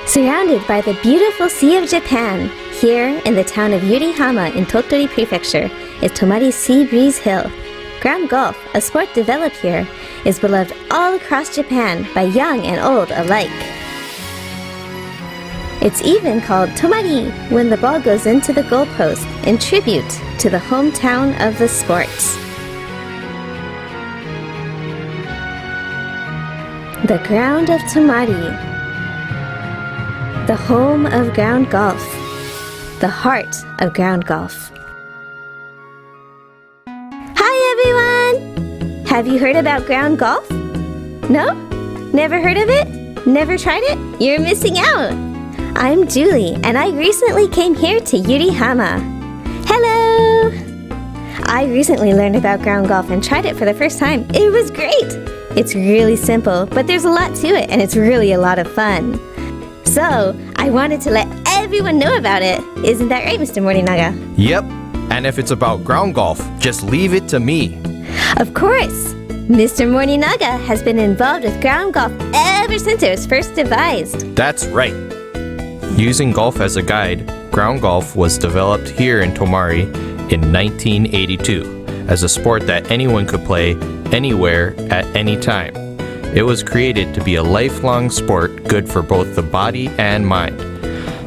Surrounded by the beautiful Sea of Japan, here in the town of Yurihama in Tottori Prefecture is Tomari's Sea Breeze Hill. Ground golf, a sport developed here, is beloved all across Japan by young and old alike. It's even called Tomari when the ball goes into the goalpost in tribute to the hometown of the sport. The ground of Tomari. The home of ground golf. The heart of ground golf. Hi everyone! Have you heard about ground golf? No? Never heard of it? Never tried it? You're missing out! I'm Julie and I recently came here to Yurihama. Hello! I recently learned about ground golf and tried it for the first time. It was great! It's really simple, but there's a lot to it and it's really a lot of fun. So, I wanted to let everyone know about it. Isn't that right, Mr. Morinaga? Yep. And if it's about ground golf, just leave it to me. Of course. Mr. Morinaga has been involved with ground golf ever since it was first devised. That's right. Using golf as a guide, ground golf was developed here in Tomari in 1982 as a sport that anyone could play anywhere at any time. It was created to be a lifelong sport good for both the body and mind.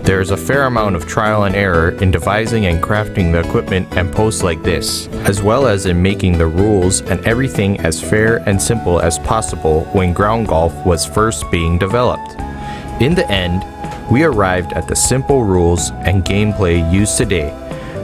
There is a fair amount of trial and error in devising and crafting the equipment and posts like this, as well as in making the rules and everything as fair and simple as possible when ground golf was first being developed. In the end, we arrived at the simple rules and gameplay used today,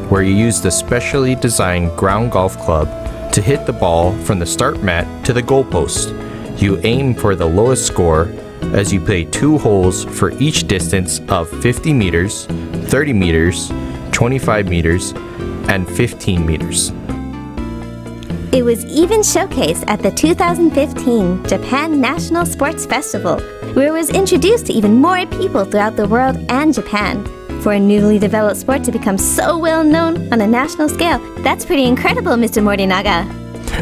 where you use the specially designed ground golf club to hit the ball from the start mat to the goalpost. You aim for the lowest score as you play 2 holes for each distance of 50 meters, 30 meters, 25 meters, and 15 meters. It was even showcased at the 2015 Japan National Sports Festival, where it was introduced to even more people throughout the world and Japan. For a newly developed sport to become so well known on a national scale, that's pretty incredible, Mr. Morinaga.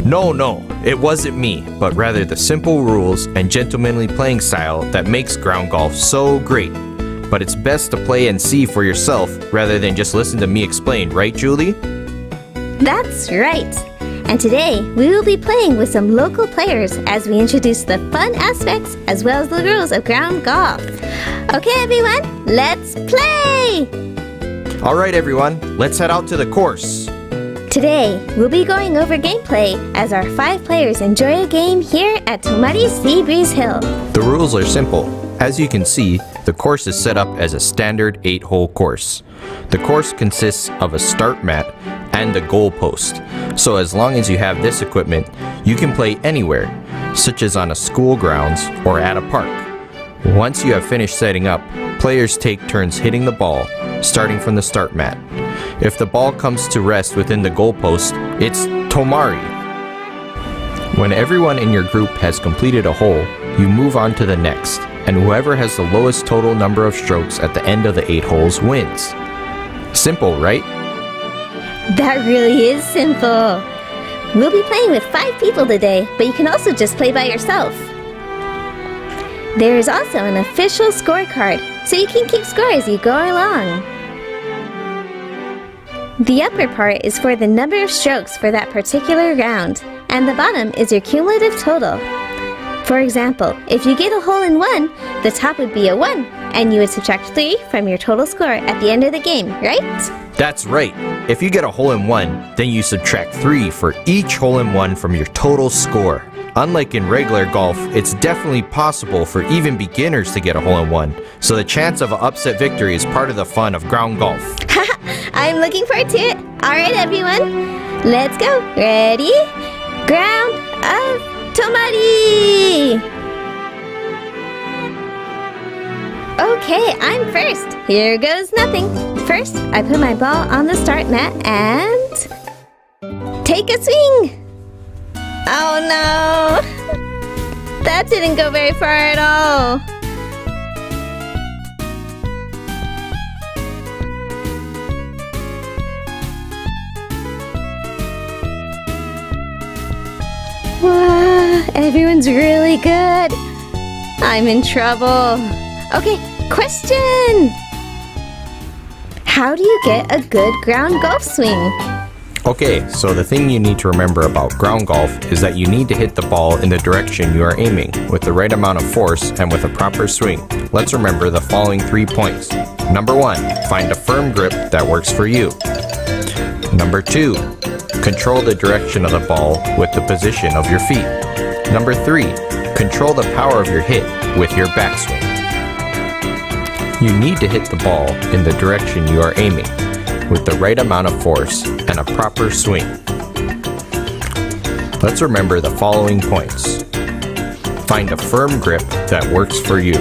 No, it wasn't me, but rather the simple rules and gentlemanly playing style that makes ground golf so great. But it's best to play and see for yourself rather than just listen to me explain, right, Julie? That's right. And today, we will be playing with some local players as we introduce the fun aspects as well as the rules of ground golf. Okay, everyone, let's play! All right, everyone, let's head out to the course. Today, we'll be going over gameplay as our 5 players enjoy a game here at Tomari's Sea Breeze Hill. The rules are simple. As you can see, the course is set up as a standard 8-hole course. The course consists of a start mat and a goal post. So as long as you have this equipment, you can play anywhere, such as on a school grounds or at a park. Once you have finished setting up, players take turns hitting the ball, starting from the start mat. If the ball comes to rest within the goalpost, it's Tomari. When everyone in your group has completed a hole, you move on to the next, and whoever has the lowest total number of strokes at the end of the 8 holes wins. Simple, right? That really is simple. We'll be playing with 5 people today, but you can also just play by yourself. There is also an official scorecard, so you can keep score as you go along. The upper part is for the number of strokes for that particular round, and the bottom is your cumulative total. For example, if you get a hole-in-one, the top would be a 1, and you would subtract 3 from your total score at the end of the game, right? That's right. If you get a hole-in-one, then you subtract 3 for each hole-in-one from your total score. Unlike in regular golf, it's definitely possible for even beginners to get a hole-in-one, so the chance of an upset victory is part of the fun of ground golf. I'm looking forward to it. Alright everyone, let's go. Ready? Ground of Tomari! Okay, I'm first. Here goes nothing. First, I put my ball on the start mat and take a swing. Oh no! That didn't go very far at all. Wow, everyone's really good. I'm in trouble. Okay, Question! How do you get a good ground golf swing? Okay, so the thing you need to remember about ground golf is that you need to hit the ball in the direction you are aiming, with the right amount of force and with a proper swing. Let's remember the following 3 points. Number 1, find a firm grip that works for you. Number 2, control the direction of the ball with the position of your feet. Number 3, control the power of your hit with your backswing. You need to hit the ball in the direction you are aiming, with the right amount of force and a proper swing. Let's remember the following points. Find a firm grip that works for you.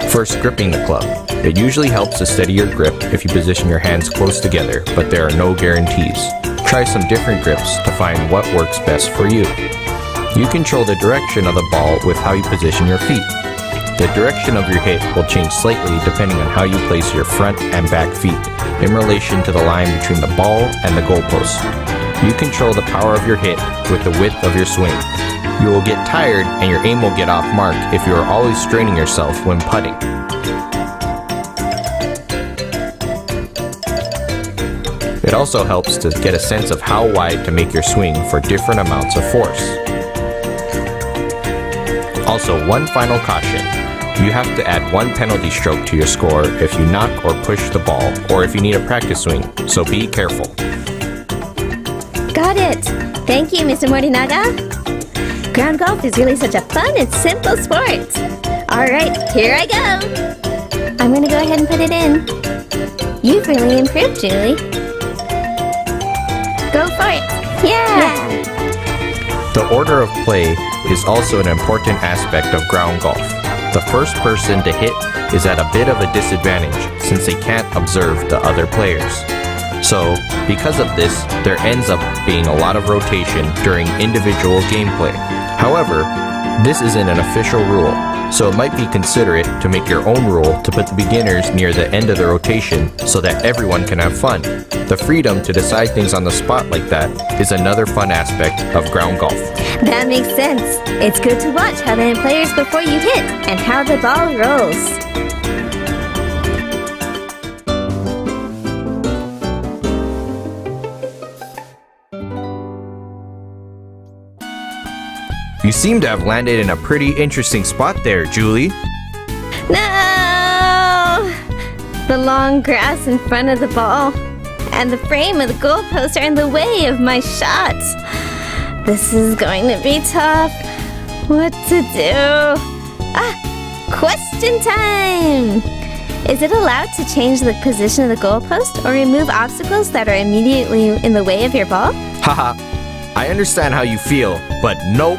First, gripping the club. It usually helps to steady your grip if you position your hands close together, but there are no guarantees. Try some different grips to find what works best for you. You control the direction of the ball with how you position your feet. The direction of your hit will change slightly depending on how you place your front and back feet in relation to the line between the ball and the goalpost. You control the power of your hit with the width of your swing. You will get tired and your aim will get off mark if you are always straining yourself when putting. It also helps to get a sense of how wide to make your swing for different amounts of force. Also, one final caution. You have to add 1 penalty stroke to your score if you knock or push the ball, or if you need a practice swing, so be careful. Got it! Thank you, Mr. Morinaga. Ground golf is really such a fun and simple sport. Alright, here I go! I'm gonna go ahead and put it in. You've really improved, Julie. Go for it! Yeah! The order of play is also an important aspect of ground golf. The first person to hit is at a bit of a disadvantage since they can't observe the other players. So, because of this, there ends up being a lot of rotation during individual gameplay. However, this isn't an official rule, so it might be considerate to make your own rule to put the beginners near the end of the rotation so that everyone can have fun. The freedom to decide things on the spot like that is another fun aspect of ground golf. That makes sense. It's good to watch how the players before you hit and how the ball rolls. You seem to have landed in a pretty interesting spot there, Julie. No! The long grass in front of the ball and the frame of the goalpost are in the way of my shots. This is going to be tough. What to do? Question time! Is it allowed to change the position of the goalpost or remove obstacles that are immediately in the way of your ball? Haha, I understand how you feel, but nope.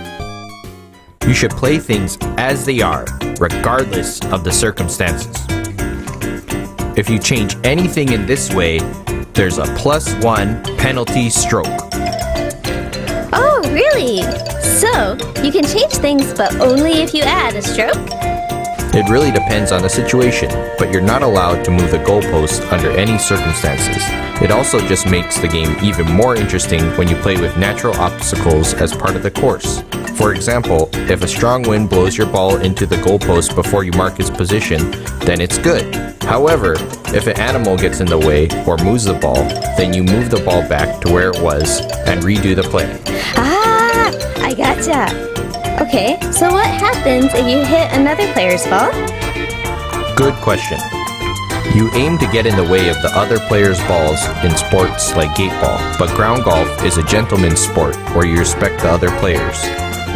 You should play things as they are, regardless of the circumstances. If you change anything in this way, there's a +1 penalty stroke. Oh, really? So, you can change things, but only if you add a stroke? It really depends on the situation, but you're not allowed to move the goalpost under any circumstances. It also just makes the game even more interesting when you play with natural obstacles as part of the course. For example, if a strong wind blows your ball into the goalpost before you mark its position, then it's good. However, if an animal gets in the way or moves the ball, then you move the ball back to where it was and redo the play. Ah, I gotcha. Okay, so what happens if you hit another player's ball? Good question. You aim to get in the way of the other player's balls in sports like gate ball, but ground golf is a gentleman's sport where you respect the other players.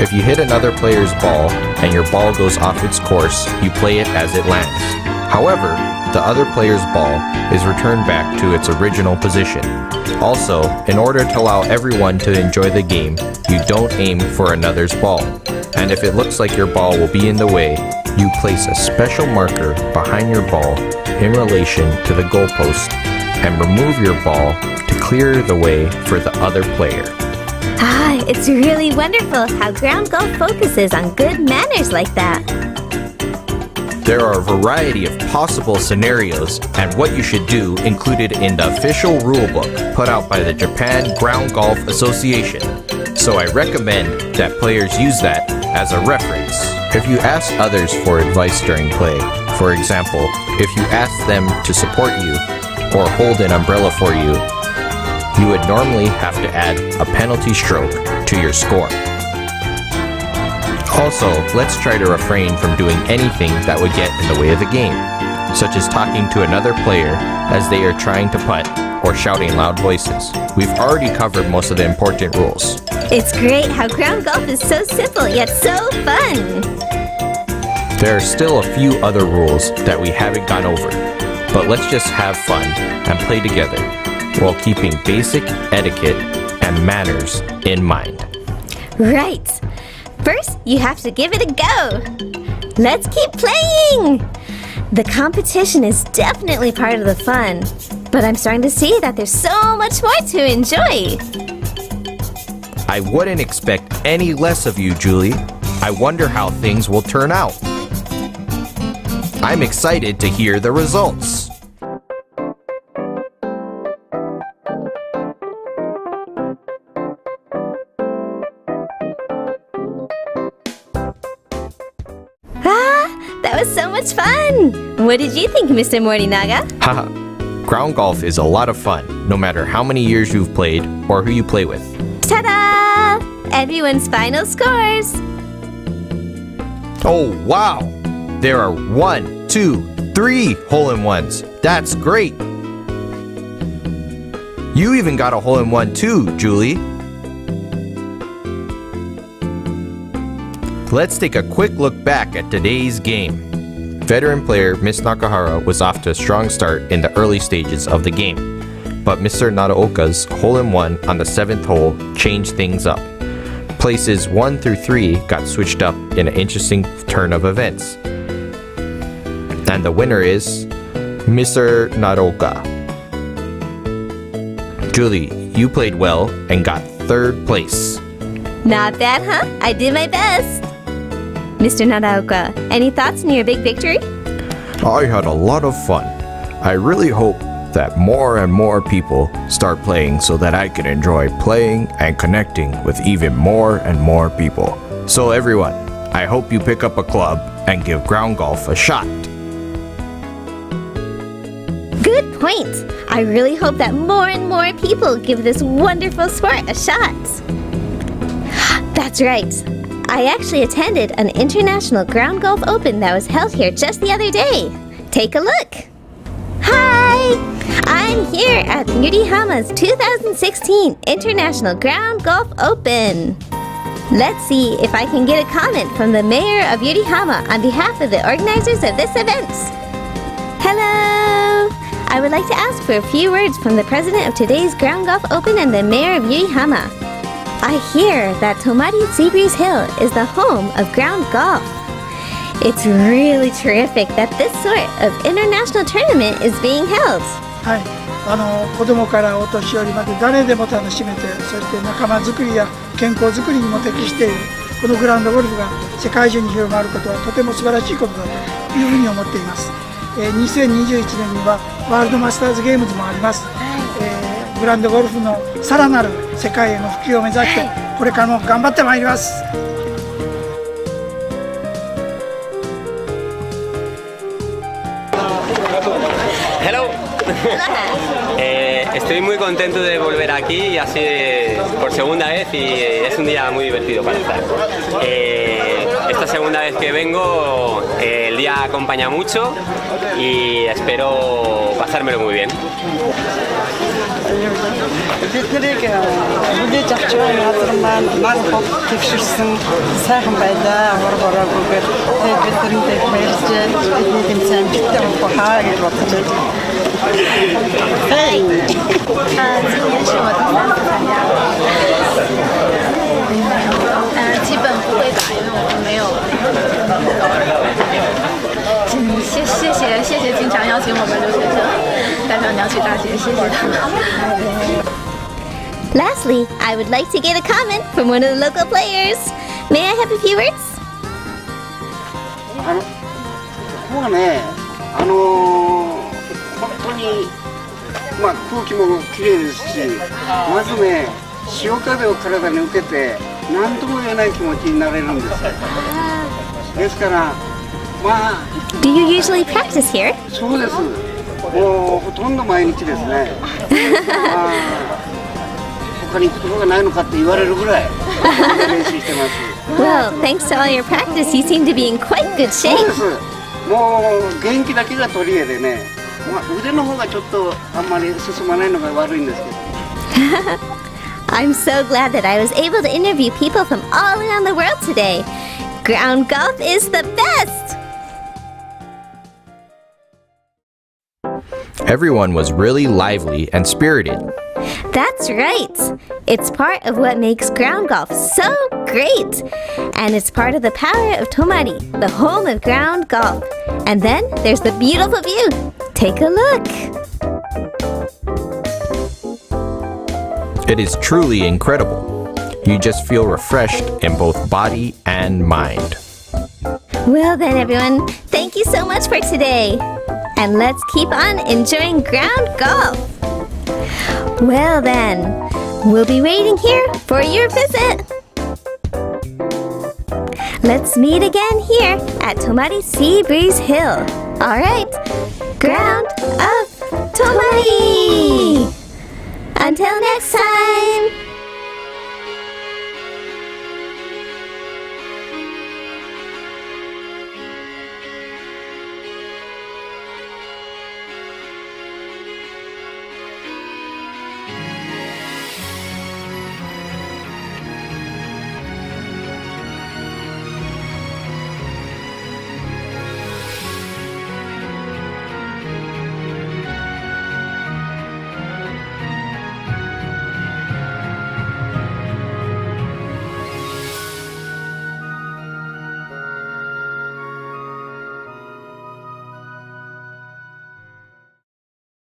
If you hit another player's ball and your ball goes off its course, you play it as it lands. However, the other player's ball is returned back to its original position. Also, in order to allow everyone to enjoy the game, you don't aim for another's ball. And if it looks like your ball will be in the way, you place a special marker behind your ball in relation to the goalpost and remove your ball to clear the way for the other player. Ah, it's really wonderful how ground golf focuses on good manners like that. There are a variety of possible scenarios and what you should do included in the official rulebook put out by the Japan Ground Golf Association. So I recommend that players use that as a reference. If you ask others for advice during play, For example, if you ask them to support you or hold an umbrella for you, you would normally have to add a penalty stroke to your score. Also, let's try to refrain from doing anything that would get in the way of the game, such as talking to another player as they are trying to putt or shouting loud voices. We've already covered most of the important rules. It's great how ground golf is so simple yet so fun. There are still a few other rules that we haven't gone over, but let's just have fun and play together while keeping basic etiquette and manners in mind. Right. First, you have to give it a go. Let's keep playing. The competition is definitely part of the fun, but I'm starting to see that there's so much more to enjoy. I wouldn't expect any less of you, Julie. I wonder how things will turn out. I'm excited to hear the results. That was so much fun! What did you think, Mr. Morinaga? Haha. Ground golf is a lot of fun, no matter how many years you've played or who you play with. Ta-da! Everyone's final scores! Oh, wow! There are 1, 2, 3 hole-in-ones. That's great! You even got a hole-in-one too, Julie. Let's take a quick look back at today's game. Veteran player Miss Nakahara was off to a strong start in the early stages of the game, but Mr. Nadaoka's hole-in-one on the 7th hole changed things up. Places 1 through 3 got switched up in an interesting turn of events. And the winner is Mr. Nadaoka. Julie, you played well and got 3rd place. Not bad, huh? I did my best. Mr. Nadaoka, any thoughts on your big victory? I had a lot of fun. I really hope that more and more people start playing so that I can enjoy playing and connecting with even more and more people. So everyone, I hope you pick up a club and give ground golf a shot. Good point. I really hope that more and more people give this wonderful sport a shot. That's right. I actually attended an international ground golf open that was held here just the other day. Take a look. Hi! I'm here at Yurihama's 2016 International Ground Golf Open. Let's see if I can get a comment from the mayor of Yurihama on behalf of the organizers of this event. Hello! I would like to ask for a few words from the president of today's Ground Golf Open and the mayor of Yurihama. I hear that Tomari Seabreeze Hill is the home of ground golf. It's really terrific that this sort of international tournament is being held. はい、子供からお年寄りまで誰でも楽しめて、そして仲間づくりや健康づくりにも適しているこのグラウンドゴルフが世界中に広まることはとても素晴らしいことだというふうに思っています。2021年にはワールドマスターズゲームズもあります。グラウンドゴルフのさらなる世界への普及を目指してこれからも頑張ってまいります。Hello. Estoy muy contento de volver aquí y así por segunda vez y es un día muy divertido para estar. Esta segunda vez que vengo el día acompaña mucho y espero pasármelo muy bien. Биднийг бүлээж авч байгаа газар маань маань хот төвшөрсөн сайхан байлаа. Боргороогээр бид тэрнтэй хэлж бидний тэмцээн битээ хаа гэж бодож байна. 今年是我第3次参加，基本不会打，因为我没有。谢谢经常邀请我们留学生代表鸟取大学，谢谢他们。Lastly, I would like to get a comment from one of the local players. May I have a few words? ここはね、本当に、空気もきれいですし、まずね、潮風を体に受けて何とも言えない気持ちになれるんですよ。ですからまあ Do you usually practice here? そうです。もうほとんど毎日ですね。まあ他に行くところがないのかって言われるぐらい練習してます。Well, thanks to all your practice, you seem to be in quite good そう shape. です。もう元気だけが取り柄でね、まあ、腕の方がちょっとあんまり進まないのが悪いんですけど。I'm so glad that I was able to interview people from all around the world today. Ground golf is the best! Everyone was really lively and spirited. That's right. It's part of what makes ground golf so great. And it's part of the power of Tomari, the home of ground golf. And then there's the beautiful view. Take a look. It is truly incredible. You just feel refreshed in both body and mind. Well then, everyone, thank you so much for today. And let's keep on enjoying ground golf. Well then, we'll be waiting here for your visit. Let's meet again here at Tomari Sea Breeze Hill. All right, ground up, Tomari! Until next time!